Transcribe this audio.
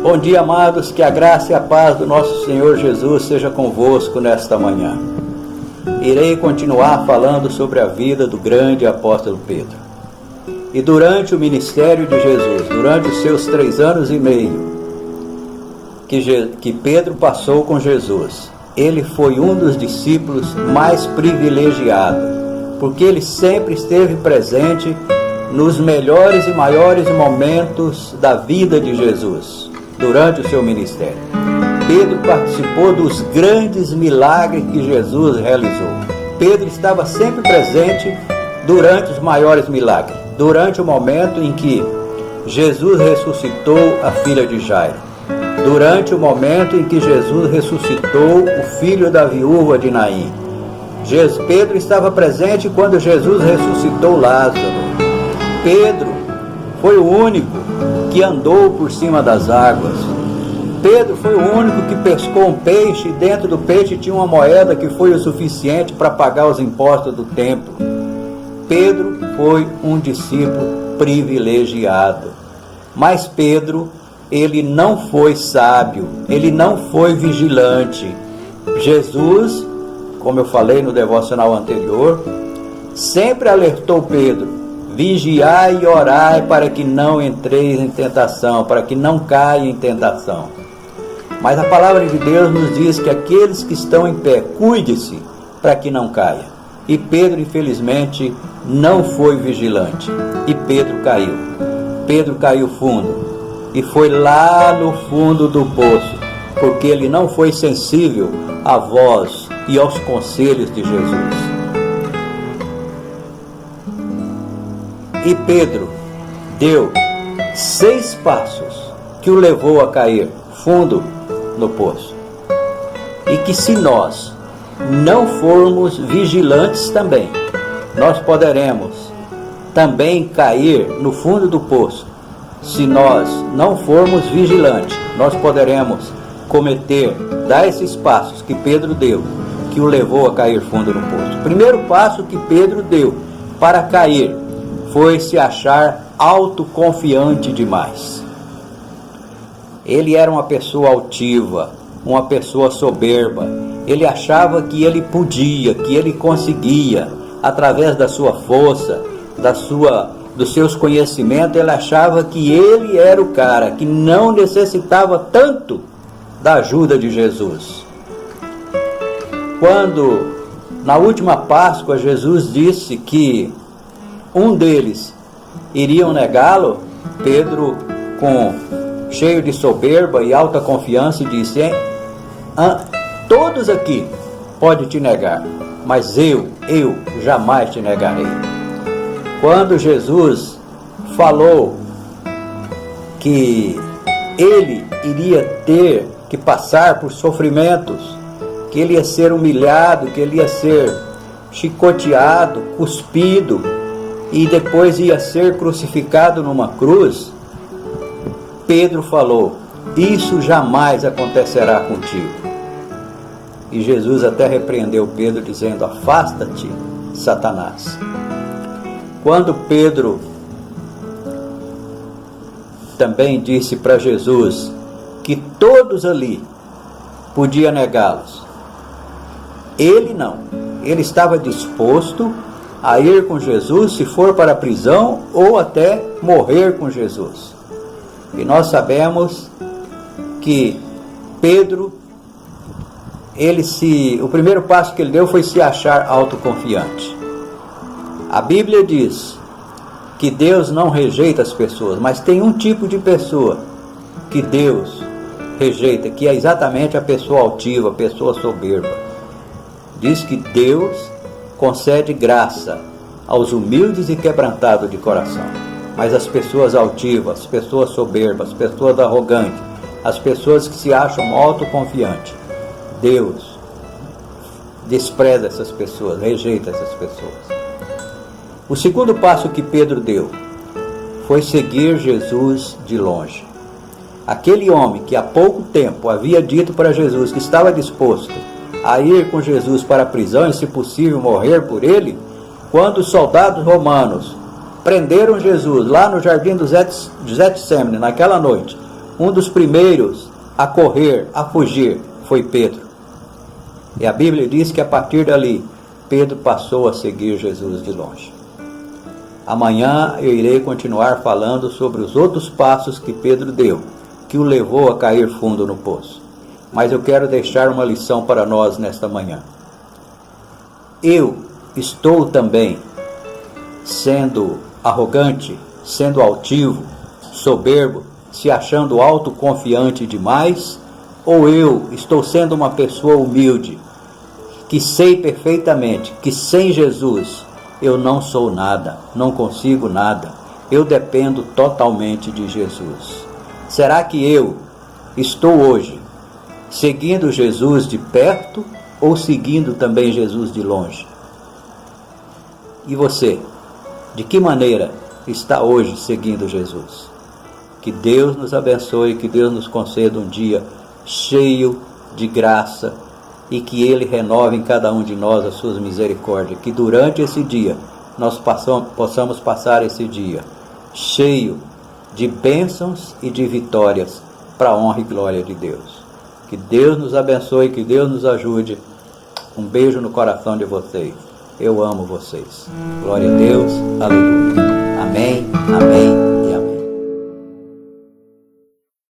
Bom dia, amados, que a graça e a paz do nosso Senhor Jesus seja convosco nesta manhã. Irei continuar falando sobre a vida do grande apóstolo Pedro. E durante o ministério de Jesus, durante os seus 3 anos e meio que Pedro passou com Jesus, ele foi um dos discípulos mais privilegiados, porque ele sempre esteve presente nos melhores e maiores momentos da vida de Jesus, durante o seu ministério. Pedro participou dos grandes milagres que Jesus realizou. Pedro estava sempre presente durante os maiores milagres, durante o momento em que Jesus ressuscitou a filha de Jairo, durante o momento em que Jesus ressuscitou o filho da viúva de Naim. Pedro estava presente quando Jesus ressuscitou Lázaro. Pedro foi o único que andou por cima das águas. Pedro foi o único que pescou um peixe e dentro do peixe tinha uma moeda que foi o suficiente para pagar os impostos do templo. Pedro foi um discípulo privilegiado. Mas Pedro, ele não foi sábio, ele não foi vigilante. Jesus, como eu falei no devocional anterior, sempre alertou Pedro: vigiai e orai para que não entreis em tentação, para que não caia em tentação. Mas a palavra de Deus nos diz que aqueles que estão em pé, cuide-se para que não caia. E Pedro, infelizmente, não foi vigilante. E Pedro caiu. Pedro caiu fundo. E foi lá no fundo do poço, porque ele não foi sensível à voz e aos conselhos de Jesus. E Pedro deu 6 passos que o levou a cair fundo no poço. E que se nós não formos vigilantes também, nós poderemos também cair no fundo do poço. Se nós não formos vigilantes, nós poderemos dar esses passos que Pedro deu, que o levou a cair fundo no poço. O primeiro passo que Pedro deu para cair foi se achar autoconfiante demais. Ele era uma pessoa altiva, uma pessoa soberba. Ele achava que ele podia, que ele conseguia, através da sua força, dos seus conhecimentos. Ele achava que ele era o cara, que não necessitava tanto da ajuda de Jesus. Quando, na última Páscoa, Jesus disse que um deles iriam negá-lo, Pedro, cheio de soberba e alta confiança, disse: todos aqui podem te negar, mas eu jamais te negarei. Quando Jesus falou que ele iria ter que passar por sofrimentos, que ele ia ser humilhado, que ele ia ser chicoteado, cuspido, e depois ia ser crucificado numa cruz, Pedro falou: isso jamais acontecerá contigo. E Jesus até repreendeu Pedro, dizendo: afasta-te, Satanás. Quando Pedro também disse para Jesus que todos ali podiam negá-los, ele não. Ele estava disposto a ir com Jesus, se for para a prisão, ou até morrer com Jesus. E nós sabemos que Pedro, o primeiro passo que ele deu foi se achar autoconfiante. A Bíblia diz que Deus não rejeita as pessoas, mas tem um tipo de pessoa que Deus rejeita, que é exatamente a pessoa altiva, a pessoa soberba. Diz que Deus concede graça aos humildes e quebrantados de coração. Mas as pessoas altivas, as pessoas soberbas, as pessoas arrogantes, as pessoas que se acham autoconfiantes, Deus despreza essas pessoas, rejeita essas pessoas. O segundo passo que Pedro deu foi seguir Jesus de longe. Aquele homem que há pouco tempo havia dito para Jesus que estava disposto a ir com Jesus para a prisão e, se possível, morrer por ele, quando os soldados romanos prenderam Jesus lá no jardim do Getsemane naquela noite, Um dos primeiros a correr, a fugir, foi Pedro. E a Bíblia diz que a partir dali, Pedro passou a seguir Jesus de longe. Amanhã eu irei continuar falando sobre os outros passos que Pedro deu, que o levou a cair fundo no poço. Mas eu quero deixar uma lição para nós nesta manhã. Eu estou também sendo arrogante, sendo altivo, soberbo, se achando autoconfiante demais, ou eu estou sendo uma pessoa humilde, que sei perfeitamente que sem Jesus eu não sou nada, não consigo nada, eu dependo totalmente de Jesus. Será que eu estou hoje seguindo Jesus de perto ou seguindo também Jesus de longe? E você, de que maneira está hoje seguindo Jesus? Que Deus nos abençoe, que Deus nos conceda um dia cheio de graça e que Ele renove em cada um de nós as suas misericórdias. Que durante esse dia nós possamos passar esse dia cheio de bênçãos e de vitórias para a honra e glória de Deus. Que Deus nos abençoe, que Deus nos ajude. Um beijo no coração de vocês. Eu amo vocês. Glória a Deus. Aleluia. Amém. Amém.